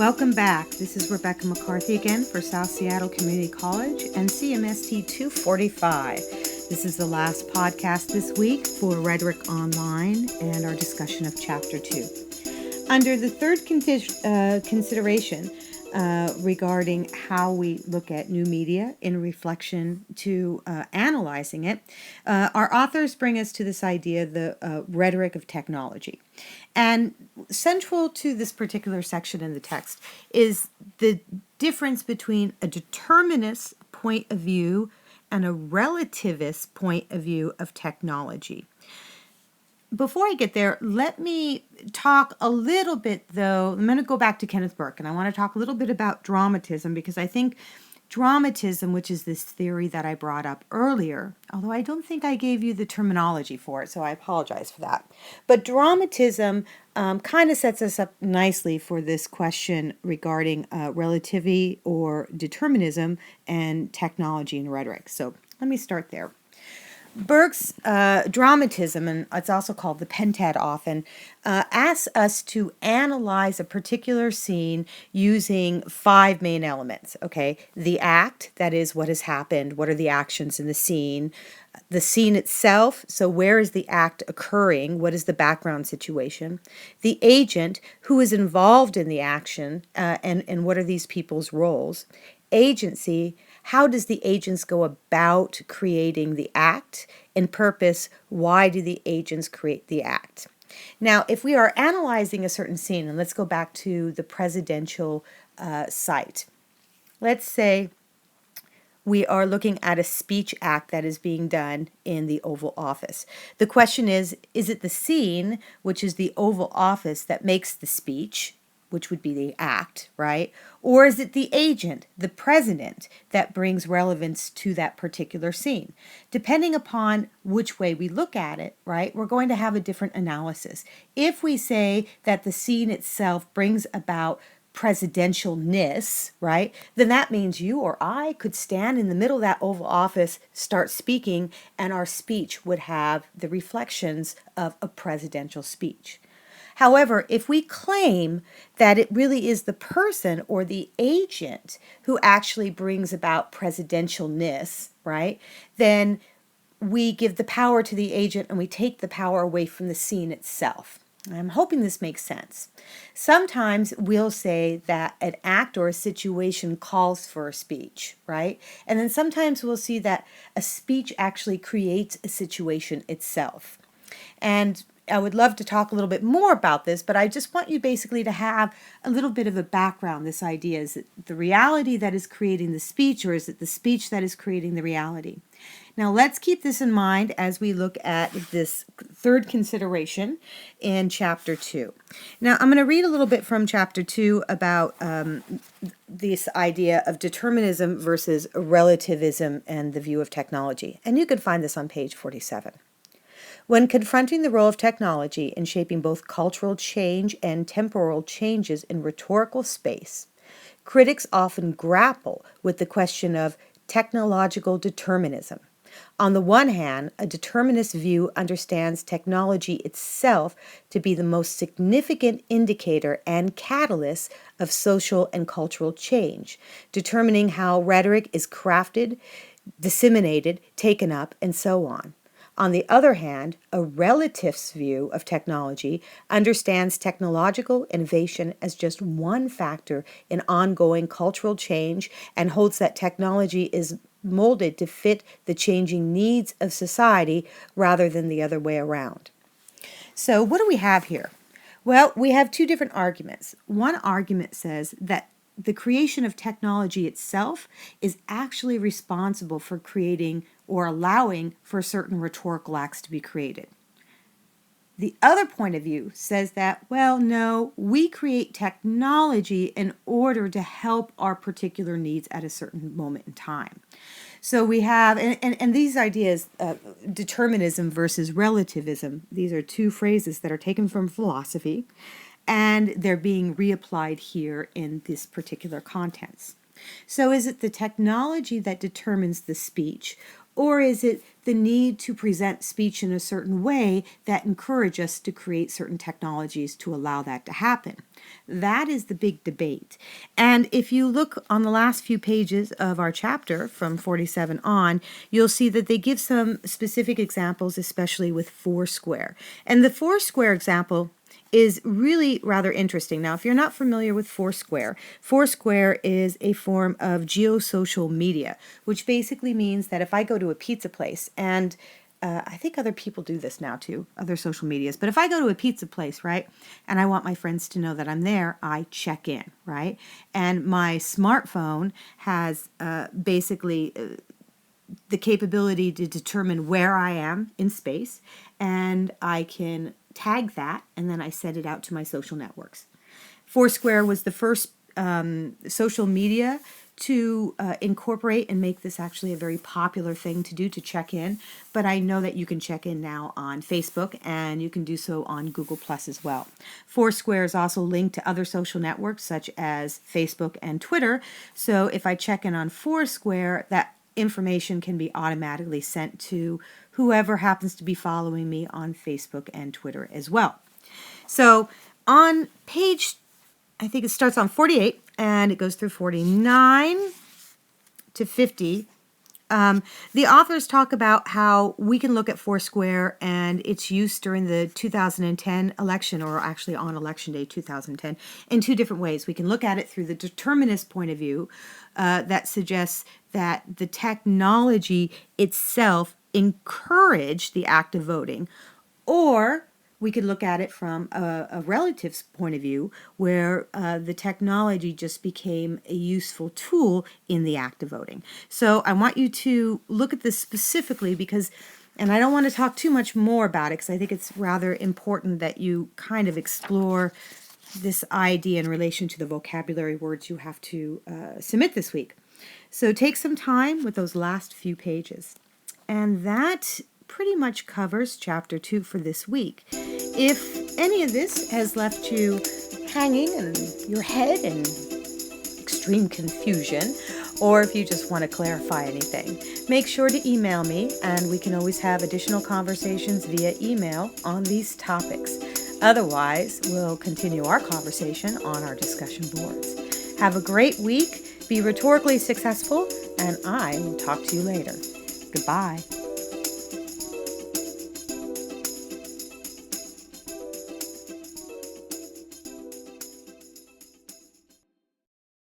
Welcome back. This is Rebecca McCarthy again for South Seattle Community College and CMST 245. This is the last podcast this week for Rhetoric Online and our discussion of Chapter 2. Under the third consideration regarding how we look at new media in reflection to analyzing it, our authors bring us to this idea, the rhetoric of technology. And central to this particular section in the text is the difference between a determinist point of view and a relativist point of view of technology. Before I get there, let me talk a little bit, though. I'm going to go back to Kenneth Burke, and I want to talk a little bit about dramatism, because I think dramatism, which is this theory that I brought up earlier, although I don't think I gave you the terminology for it, so I apologize for that. But dramatism kind of sets us up nicely for this question regarding relativity or determinism and technology and rhetoric. So let me start there. Burke's dramatism, and it's also called the pentad often, asks us to analyze a particular scene using 5 main elements, okay? The act, that is what has happened, what are the actions in the scene itself, so where is the act occurring, what is the background situation, the agent, who is involved in the action, and what are these people's roles, agency, how does the agents go about creating the act, and purpose, why do the agents create the act? Now, if we are analyzing a certain scene, and let's go back to the presidential site. Let's say we are looking at a speech act that is being done in the Oval Office. The question is it the scene, which is the Oval Office, that makes the speech, which would be the act, right? Or is it the agent, the president, that brings relevance to that particular scene? Depending upon which way we look at it, right, we're going to have a different analysis. If we say that the scene itself brings about presidentialness, right, then that means you or I could stand in the middle of that Oval Office, start speaking, and our speech would have the reflections of a presidential speech. However, if we claim that it really is the person or the agent who actually brings about presidentialness, right, then we give the power to the agent and we take the power away from the scene itself. I'm hoping this makes sense. Sometimes we'll say that an act or a situation calls for a speech, right? And then sometimes we'll see that a speech actually creates a situation itself. And I would love to talk a little bit more about this, but I just want you basically to have a little bit of a background. This idea, is it the reality that is creating the speech, or is it the speech that is creating the reality? Now, let's keep this in mind as we look at this third consideration in Chapter 2. Now, I'm going to read a little bit from Chapter 2 about this idea of determinism versus relativism and the view of technology. And you can find this on page 47. When confronting the role of technology in shaping both cultural change and temporal changes in rhetorical space, critics often grapple with the question of technological determinism. On the one hand, a determinist view understands technology itself to be the most significant indicator and catalyst of social and cultural change, determining how rhetoric is crafted, disseminated, taken up, and so on. On the other hand, a relativist view of technology understands technological innovation as just one factor in ongoing cultural change and holds that technology is molded to fit the changing needs of society rather than the other way around. So what do we have here? Well, we have two different arguments. One argument says that the creation of technology itself is actually responsible for creating or allowing for certain rhetorical acts to be created. The other point of view says that, well, no, we create technology in order to help our particular needs at a certain moment in time. So we have, and these ideas, determinism versus relativism, these are two phrases that are taken from philosophy, and they're being reapplied here in this particular contents. So is it the technology that determines the speech, or is it the need to present speech in a certain way that encourage us to create certain technologies to allow that to happen. That is the big debate. And if you look on the last few pages of our chapter from 47 on, you'll see that they give some specific examples, especially with Foursquare. And the Foursquare example is really rather interesting. Now, if you're not familiar with Foursquare, Foursquare is a form of geosocial media, which basically means that if I go to a pizza place, and I think other people do this now too, other social medias, but if I go to a pizza place, right, and I want my friends to know that I'm there, I check in, right? And my smartphone has basically the capability to determine where I am in space, and I can tag that, and then I send it out to my social networks. Foursquare was the first social media to incorporate and make this actually a very popular thing to do, to check in. But I know that you can check in now on Facebook, and you can do so on Google Plus as well. Foursquare is also linked to other social networks such as Facebook and Twitter. So if I check in on Foursquare, that information can be automatically sent to whoever happens to be following me on Facebook and Twitter as well. So on page, I think it starts on 48 and it goes through 49 to 50. The authors talk about how we can look at Foursquare and its use during the 2010 election, or actually on election day 2010, in two different ways. We can look at it through the determinist point of view that suggests that the technology itself encouraged the act of voting, or we could look at it from a relative's point of view, where the technology just became a useful tool in the act of voting. So I want you to look at this specifically because, and I don't want to talk too much more about it because I think it's rather important that you kind of explore this idea in relation to the vocabulary words you have to submit this week. So take some time with those last few pages. And that pretty much covers chapter 2 for this week. If any of this has left you hanging in your head in extreme confusion, or if you just want to clarify anything, make sure to email me, and we can always have additional conversations via email on these topics. Otherwise, we'll continue our conversation on our discussion boards. Have a great week, be rhetorically successful, and I will talk to you later. Goodbye.